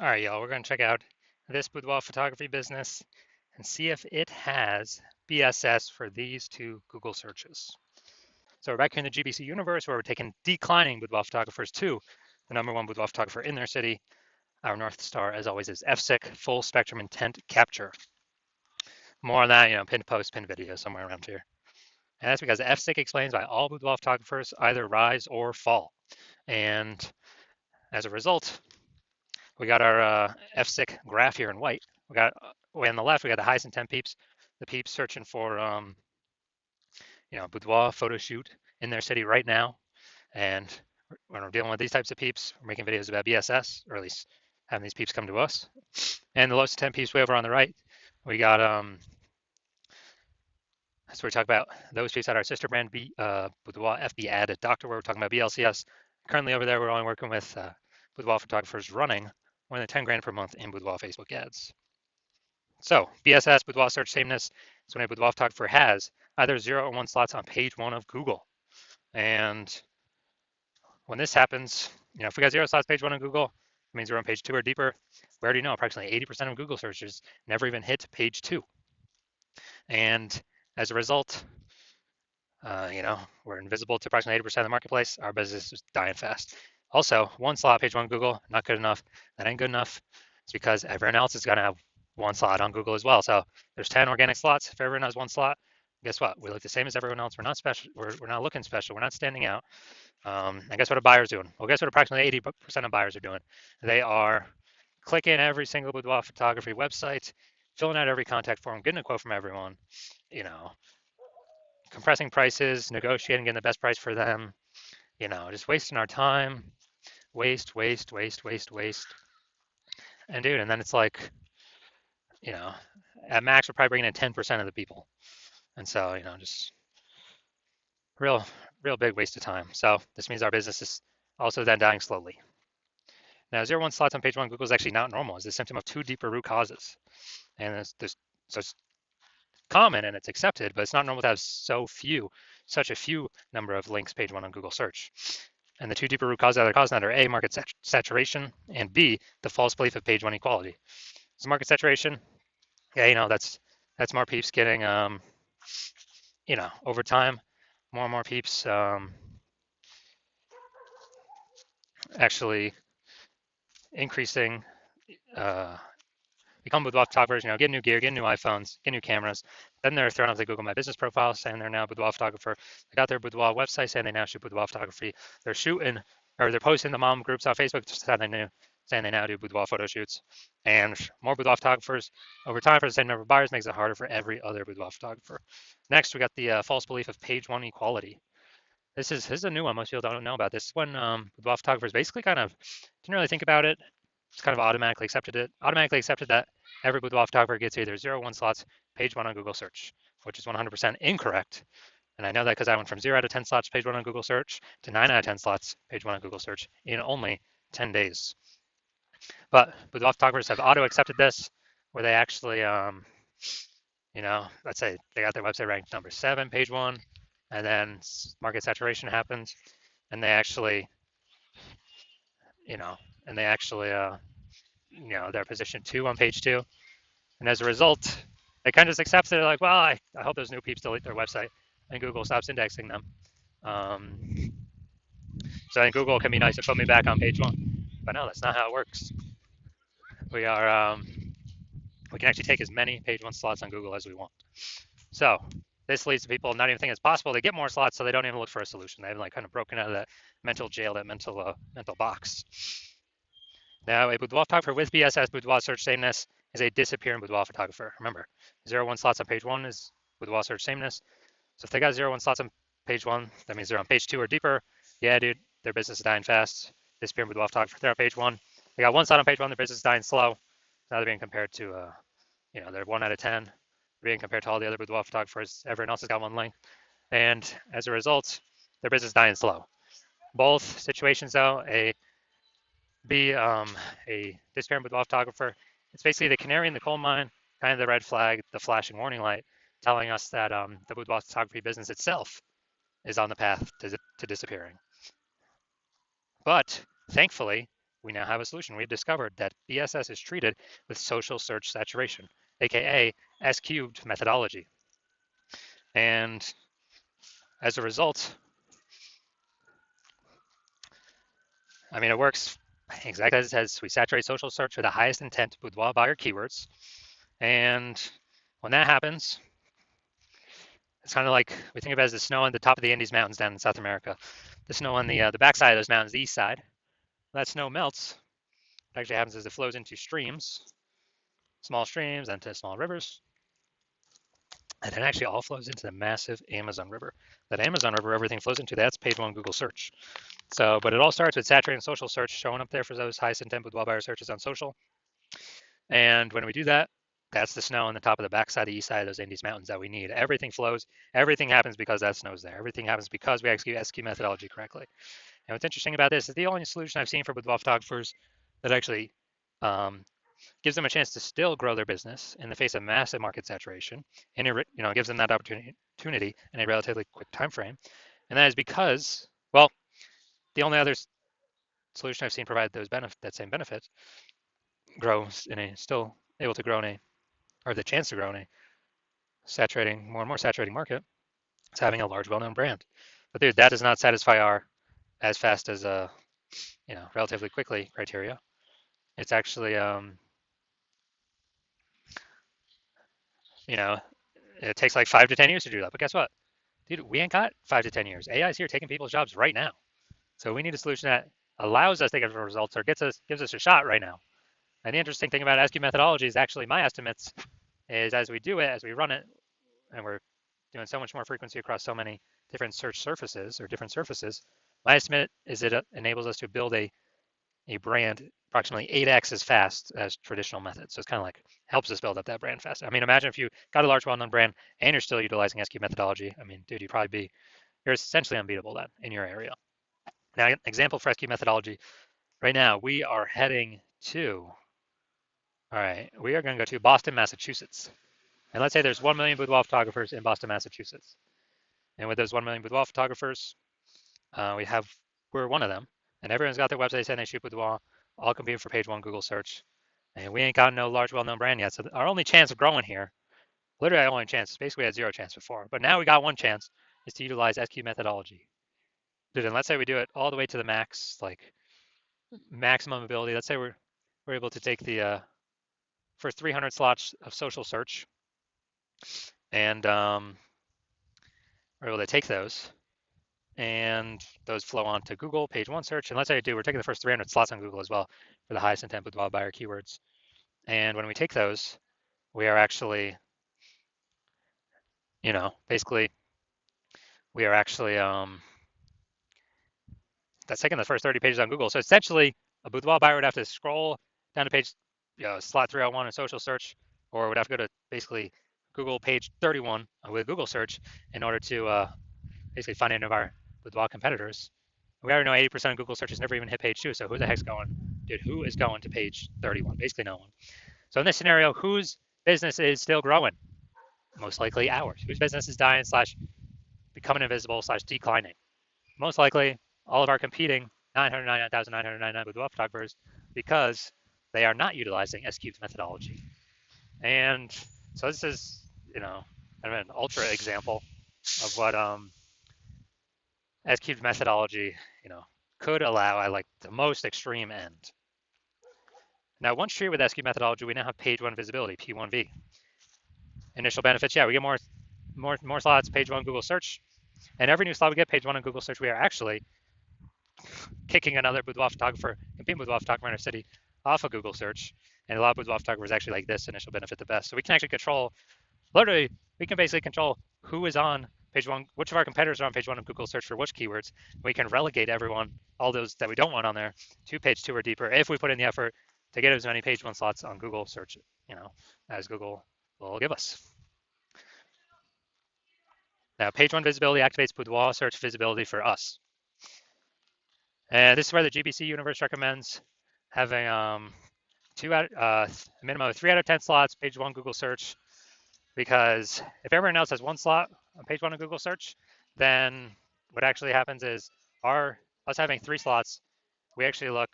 All right, y'all, we're going to check out this boudoir photography business and see if it has BSS for these two Google searches. So we're back here in the GBC universe where we're taking declining boudoir photographers to the #1 boudoir photographer in their city. Our North Star, as always, is FSIC, full spectrum intent capture. More on that, pinned post, pinned video, somewhere around here. And that's because FSIC explains why all boudoir photographers either rise or fall. And as a result, we got our FSIC graph here in white. We got way on the left, we got the highest intent peeps, the peeps searching for boudoir photo shoot in their city right now. And when we're dealing with these types of peeps, we're making videos about BSS, or at least having these peeps come to us. And the lowest intent peeps way over on the right, we got so we talk about those peeps at our sister brand Boudoir FB ad at Doctor, where we're talking about BLCS. Currently over there, we're only working with boudoir photographers running more than 10 grand per month in boudoir Facebook ads. So BSS, boudoir search sameness, is when a boudoir photographer has either 0 or 1 slots on page 1 of Google. And when this happens, if we got 0 slots page 1 on Google, it means we're on page 2 or deeper. We already know approximately 80% of Google searches never even hit page 2. And as a result, we're invisible to approximately 80% of the marketplace. Our business is dying fast. Also, 1 slot page 1 Google, not good enough. That ain't good enough. It's because everyone else is going to have 1 slot on Google as well. So there's 10 organic slots. If everyone has 1 slot, guess what? We look the same as everyone else. We're not special. We're not looking special. We're not standing out. And guess what a buyer's doing? Well, guess what approximately 80% of buyers are doing? They are clicking every single boudoir photography website, filling out every contact form, getting a quote from everyone, compressing prices, negotiating, getting the best price for them, just wasting our time, waste. And dude, and then it's like, at max, we're probably bringing in 10% of the people. And so, just real, real big waste of time. So this means our business is also then dying slowly. Now, 0 1 slots on page 1 Google is actually not normal. It's a symptom of 2 deeper root causes. And so it's common and it's accepted, but it's not normal to have such a few number of links page 1 on Google search. And the 2 deeper root causes that are causing that are A, market saturation, and B, the false belief of page 1 equality. So market saturation, yeah, that's more peeps getting, over time, more and more peeps actually increasing, become boudoir photographers, get new gear, get new iPhones, get new cameras. Then they're thrown off the Google My Business profile saying they're now a boudoir photographer. They got their boudoir website saying they now shoot boudoir photography. They're posting the mom groups on Facebook saying they now do boudoir photo shoots. And more boudoir photographers over time for the same number of buyers makes it harder for every other boudoir photographer. Next, we got the false belief of page 1 equality. This is a new one. Most people don't know about this. When boudoir photographers basically kind of didn't really think about it, just kind of automatically accepted that every boudoir photographer gets either 0 1 slots page 1 on Google search, which is 100% incorrect. And I know that because I went from 0 out of 10 slots page 1 on Google search to 9 out of 10 slots page 1 on Google search in only 10 days. But boudoir photographers have auto accepted this, where they actually, let's say they got their website ranked number 7 page 1, and then market saturation happens, and they actually, they're position 2 on page 2. And as a result, they kind of just accept it. They're like, well, I hope those new peeps delete their website and Google stops indexing them. So then Google can be nice and put me back on page 1. But no, that's not how it works. We can actually take as many page 1 slots on Google as we want. So this leads to people not even thinking it's possible. They get more slots, so they don't even look for a solution. They've kind of broken out of that mental jail, that mental box. Now, a boudoir photographer with BSS, boudoir search sameness, is a disappearing boudoir photographer. Remember, 0 1 slots on page 1 is boudoir search sameness. So if they got 0 1 slots on page 1, that means they're on page 2 or deeper. Yeah, dude, their business is dying fast. Disappearing boudoir photographer, they're on page 1. They got 1 slot on page 1, their business is dying slow. Now they're being compared to, they're 1 out of 10. They're being compared to all the other boudoir photographers. Everyone else has got 1 link. And as a result, their business is dying slow. Both situations, though, a disappearing boudoir photographer, it's basically the canary in the coal mine, kind of the red flag, the flashing warning light, telling us that the boudoir photography business itself is on the path to disappearing. But thankfully, we now have a solution. We've discovered that BSS is treated with social search saturation, aka S cubed methodology. And as a result, I mean, it works exactly as it says. We saturate social search with the highest intent boudoir buyer keywords. And when that happens, it's kind of like we think of it as the snow on the top of the Andes Mountains down in South America. The snow on the backside of those mountains, the east side. When that snow melts. What actually happens is it flows into streams, small streams, and to small rivers. And it actually all flows into the massive Amazon River. That Amazon River, everything flows into, that's page one Google search. So, but it all starts with saturating social search, showing up there for those highest intent boudoir buyer searches on social. And when we do that, that's the snow on the top of the backside, the east side of those Andes Mountains that we need. Everything flows. Everything happens because that snow's there. Everything happens because we execute SQ methodology correctly. And what's interesting about this is the only solution I've seen for boudoir photographers that actually gives them a chance to still grow their business in the face of massive market saturation, and it gives them that opportunity in a relatively quick time frame. And that is because, well, the only other solution I've seen provide that same benefit grows in a still able to grow in a or the chance to grow in a saturating more and more saturating market. It's having a large, well-known brand. But dude, that does not satisfy our as fast as relatively quickly criteria. It's actually it takes like 5 to 10 years to do that. But guess what? Dude, we ain't got 5 to 10 years. AI is here taking people's jobs right now. So we need a solution that allows us to get results or gives us a shot right now. And the interesting thing about SQ methodology is actually my estimates is as we do it, as we run it, and we're doing so much more frequency across so many different search surfaces or different surfaces, my estimate is it enables us to build a brand approximately 8x as fast as traditional methods. So it's kind of like helps us build up that brand fast. I mean, imagine if you got a large well-known brand and you're still utilizing SQ methodology. I mean, dude, you're essentially unbeatable then in your area. Now, an example for SQ methodology, right now we are heading to, all right, we are going to go to Boston, Massachusetts. And let's say there's 1 million boudoir photographers in Boston, Massachusetts. And with those 1 million boudoir photographers, we're one of them. And everyone's got their website saying they shoot boudoir, all competing for page one Google search. And we ain't got no large, well-known brand yet. So our only chance of growing here, literally our only chance, basically we had zero chance before. But now we got one chance, is to utilize SQ methodology. Dude, and let's say we do it all the way to the max, like maximum ability. Let's say we're able to take the first 300 slots of social search, and we're able to take those, and those flow onto Google page one search. And let's say we're taking the first 300 slots on Google as well for the highest intent boudoir buyer keywords. And when we take those, we are actually, basically, we are actually that's taking the first 30 pages on Google. So essentially, a boudoir buyer would have to scroll down to page, slot 301 in social search, or would have to go to basically Google page 31 with Google search in order to basically find any of our boudoir competitors. We already know 80% of Google searches never even hit page 2. So who the heck's going? Dude, who is going to page 31? Basically no one. So in this scenario, whose business is still growing? Most likely ours. Whose business is dying / becoming invisible / declining? Most likely all of our competing 999,999 boudoir photographers because they are not utilizing S-Cube's methodology. And so this is, kind of an ultra example of what S-Cube's methodology, could allow at like the most extreme end. Now, once treated with S-Cube methodology, we now have page one visibility, P1V. Initial benefits, yeah, we get more slots, page one Google search. And every new slot we get, page one on Google search, we are actually kicking another boudoir photographer, competing boudoir photographer in our city off of Google search. And a lot of boudoir photographers actually like this initial benefit the best. So we can actually we can basically control who is on page one, which of our competitors are on page one of Google search for which keywords. We can relegate all those that we don't want on there, to page two or deeper if we put in the effort to get as many page one slots on Google search, as Google will give us. Now, page one visibility activates boudoir search visibility for us. And this is where the GBC universe recommends having a minimum of 3 out of 10 slots, page one Google search, because if everyone else has one slot on page one of Google search, then what actually happens is us having 3 slots, we actually look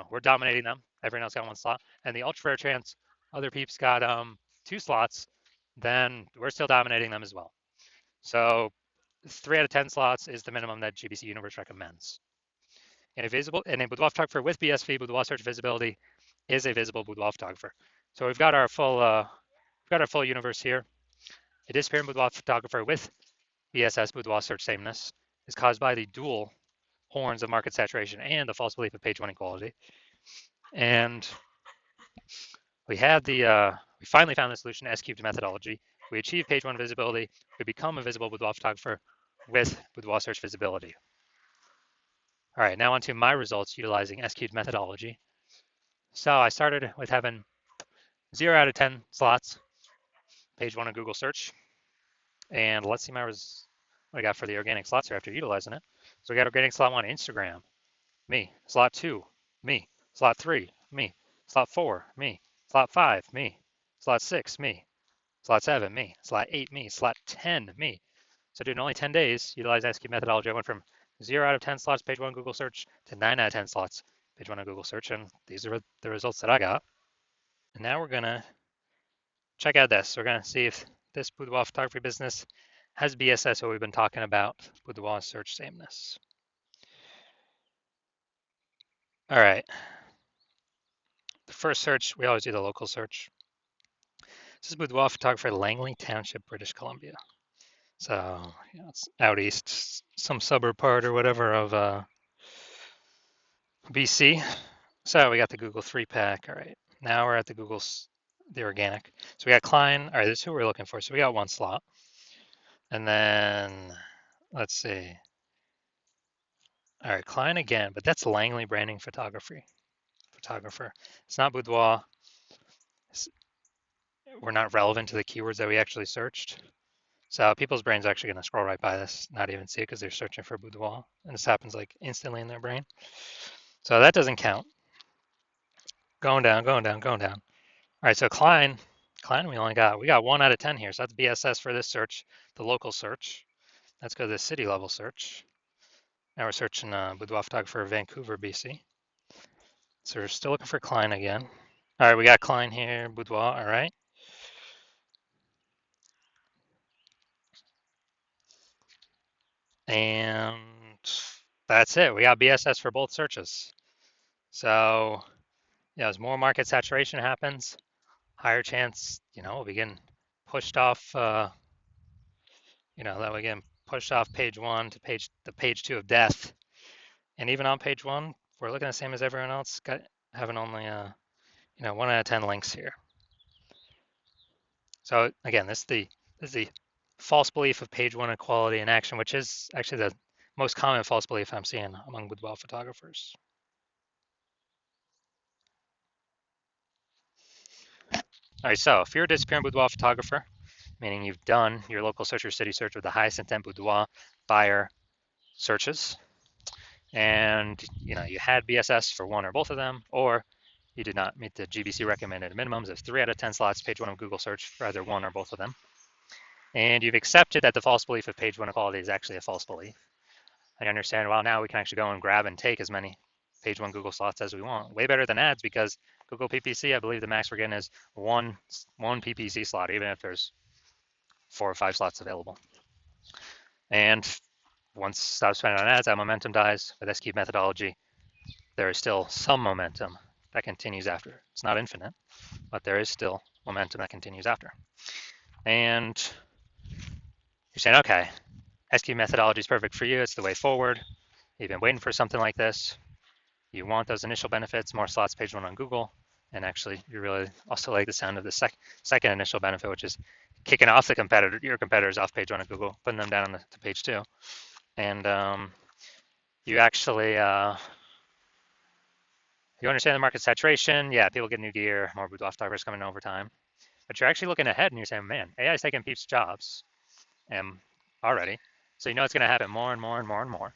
we're dominating them. Everyone else got one slot, and the ultra rare chance other peeps got 2 slots, then we're still dominating them as well. So 3 out of 10 slots is the minimum that GBC Universe recommends. And a boudoir photographer with BSV boudoir search visibility is a visible boudoir photographer. So we've got our full universe here. A disappearing boudoir photographer with BSS boudoir search sameness is caused by the dual horns of market saturation and the false belief of page one equality. And we finally found the solution to S-cubed methodology. We achieve page one visibility. We become a visible boudoir photographer with boudoir search visibility. All right, now onto my results utilizing S-cubed methodology. So I started with having 0 out of 10 slots, page one of Google search. And let's see what I got for the organic slots here after utilizing it. So we got organic slot 1, Instagram, me. Slot 2, me. Slot 3, me. Slot 4, me. Slot 5, me. Slot 6, me. Slot 7, me. Slot 8, me. Slot 10, me. So dude, in only 10 days, utilize SQ methodology, I went from 0 out of 10 slots page one Google search to 9 out of 10 slots page one of Google search, and these are the results that I got. And now we're gonna check out this. We're gonna see if this boudoir photography business has BSS, what we've been talking about, boudoir search sameness. All right. The first search, we always do the local search. This is boudoir photographer, Langley Township, British Columbia. So it's out east, some suburb part or whatever of BC. So we got the Google 3-pack. All right. Now we're at the organic. So we got Klein. All right, this is who we're looking for. So we got 1 slot. And then let's see. All right, Klein again, but that's Langley Branding Photographer. It's not boudoir. We're not relevant to the keywords that we actually searched. So people's brains are actually going to scroll right by this, not even see it because they're searching for boudoir. And this happens like instantly in their brain. So that doesn't count. Going down. All right, so Klein, we got 1 out of 10 here. So that's BSS for this search, the local search. Let's go to the city level search. Now we're searching boudoir photographer Vancouver, BC. So we're still looking for Klein again. All right, we got Klein here, boudoir, all right. And that's it. We got BSS for both searches. So, as more market saturation happens, higher chance, we'll begin pushed off, that we get pushed off page one to page 2 of death. And even on page 1, we're looking the same as everyone else, having only 1 out of 10 links here. So again, this is the false belief of page 1 equality in action, which is actually the most common false belief I'm seeing among boudoir photographers. All right, so if you're a disappearing boudoir photographer, meaning you've done your local search or city search with the highest intent boudoir buyer searches, and you had BSS for 1 or both of them, or you did not meet the GBC recommended minimums of 3 out of 10 slots page 1 of Google search for either 1 or both of them, and you've accepted that the false belief of page 1 equality is actually a false belief, and you understand, well, now we can actually go and grab and take as many page 1 Google slots as we want. Way better than ads, because Google PPC, I believe the max we're getting is one PPC slot, even if there's 4 or 5 slots available. And once stop spending on ads, that momentum dies. With S-cube methodology, there is still some momentum that continues after. It's not infinite, but there is still momentum that continues after. And you're saying, okay, S-cube methodology is perfect for you. It's the way forward. You've been waiting for something like this. You want those initial benefits, more slots page 1 on Google. And actually, you really also like the sound of the second initial benefit, which is kicking off your competitors off page 1 of Google, putting them down to page 2. And you actually, you understand the market saturation. Yeah, people get new gear, more boudoir photographers coming over time. But you're actually looking ahead and you're saying, man, AI is taking people's jobs already. So it's going to happen more and more and more and more.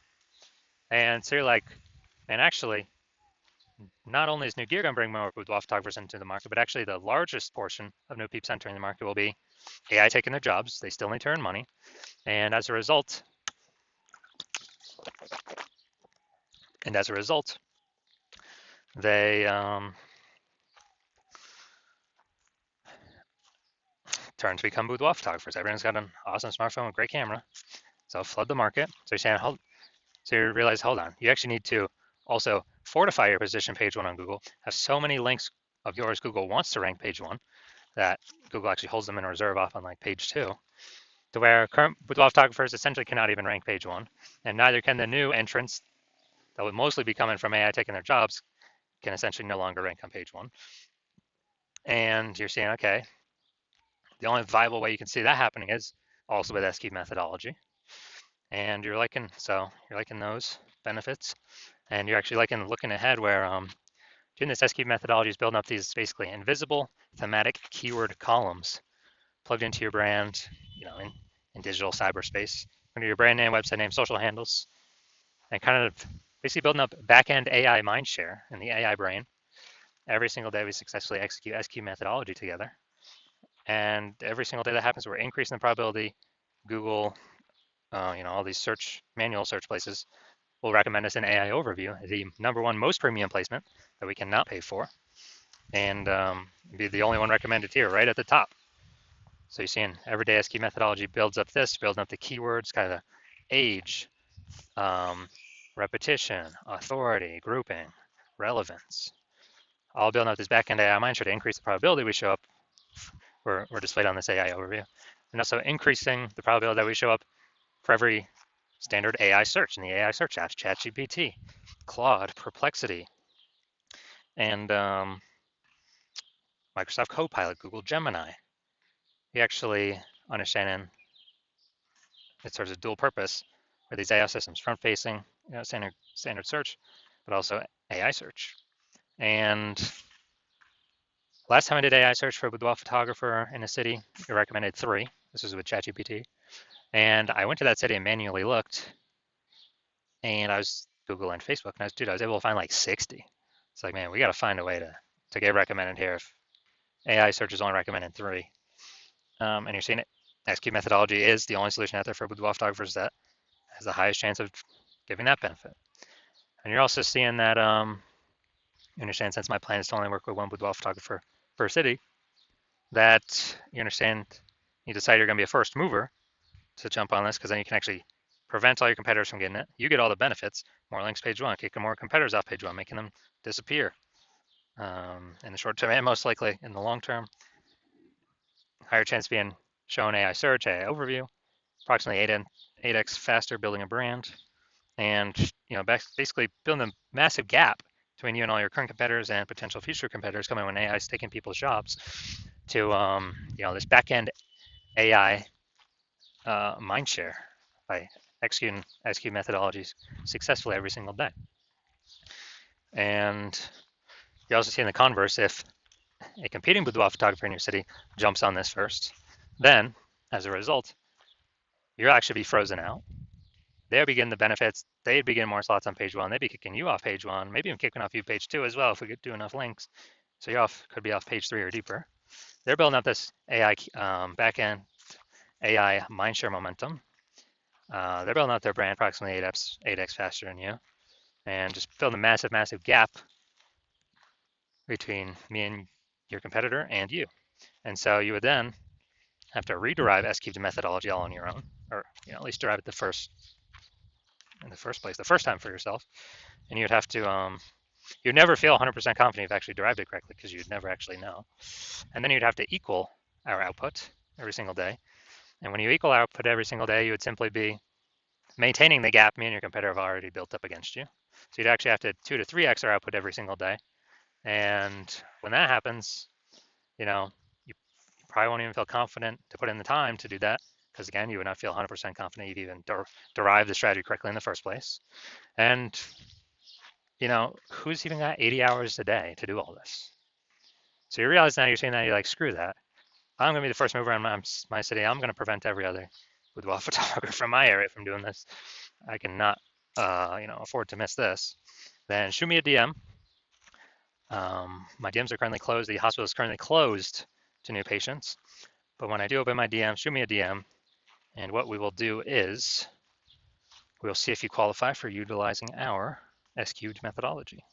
And so you're like, man, actually, not only is new gear going to bring more boudoir photographers into the market, but actually the largest portion of new peeps entering the market will be AI taking their jobs. They still need to earn money. And as a result, they turn to become boudoir photographers. Everyone's got an awesome smartphone with great camera, so flood the market. So you're saying, so you realize, hold on, you actually need to also fortify your position page one on Google. Have so many links of yours Google wants to rank page one that Google actually holds them in reserve off on like page two, to where current boudoir photographers essentially cannot even rank page one, and neither can the new entrants that would mostly be coming from AI taking their jobs, can essentially no longer rank on page one. And you're saying, okay, the only viable way you can see that happening is also with SQ methodology. And you're liking those benefits, and you're actually liking looking ahead where doing this SQ methodology is building up these basically invisible thematic keyword columns plugged into your brand, in digital cyberspace, under your brand name, website name, social handles, and kind of basically building up back-end AI mindshare in the AI brain. Every single day we successfully execute SQ methodology together. And every single day that happens, we're increasing the probability Google, all these manual search places will recommend us an AI overview, the number one most premium placement that we cannot pay for, and be the only one recommended here, right at the top. So you're seeing everyday SQ methodology builds up building up the keywords, kind of the age, repetition, authority, grouping, relevance, all building up this backend AI mindshare to increase the probability we show up. We're displayed on this AI overview, and also increasing the probability that we show up for every standard AI search in the AI search apps, ChatGPT, Claude, Perplexity, and Microsoft Copilot, Google Gemini. We actually understanding it serves a dual purpose for these AI systems, front-facing, standard search, but also AI search. And last time I did AI search for a boudoir photographer in a city, it recommended 3. This was with ChatGPT. And I went to that city and manually looked, and I was Google and Facebook, and I was able to find like 60. It's like, man, we got to find a way to get recommended here if AI search is only recommended 3. And you're seeing it. XQ methodology is the only solution out there for boudoir photographers that has the highest chance of giving that benefit. And you're also seeing that, you understand, since my plan is to only work with one boudoir photographer per city, that you understand you decide you're going to be a first mover to jump on this, because then you can actually prevent all your competitors from getting it. You get all the benefits, more links page one, kicking more competitors off page one, making them disappear in the short term, and most likely in the long term. Higher chance of being shown AI search, AI overview, approximately 8x faster building a brand, and basically building a massive gap between you and all your current competitors and potential future competitors coming when AI is taking people's jobs to this back-end AI mindshare by executing SQ methodologies successfully every single day. And you're also seeing the converse. If a competing boudoir photographer in your city jumps on this first, then as a result, you'll actually be frozen out. They'll begin the benefits. They'd begin more slots on page one. They'd be kicking you off page one, maybe even kicking off you page two as well if we could do enough links. So you could be off page 3 or deeper. They're building up this AI backend AI mindshare momentum. They're building out their brand approximately 8x faster than you, and just building a massive, massive gap between me and your competitor and you. And so you would then have to rederive SQ methodology all on your own, or at least derive it in the first place, the first time for yourself. And you'd have to, you'd never feel 100% confident you've actually derived it correctly, because you'd never actually know. And then you'd have to equal our output every single day. And when you equal output every single day, you would simply be maintaining the gap me and your competitor have already built up against you. So you'd actually have to 2 to 3x our output every single day. And when that happens, you probably won't even feel confident to put in the time to do that, because again, you would not feel 100% confident you've even derived the strategy correctly in the first place. And who's even got 80 hours a day to do all this? So you realize now, you're saying that, you're like, screw that. I'm going to be the first mover in my city. I'm going to prevent every other boudoir photographer from my area from doing this. I cannot, afford to miss this. Then shoot me a DM. My DMs are currently closed. The hospital is currently closed to new patients. But when I do open my DM, shoot me a DM. And what we will do is we'll see if you qualify for utilizing our SQ methodology.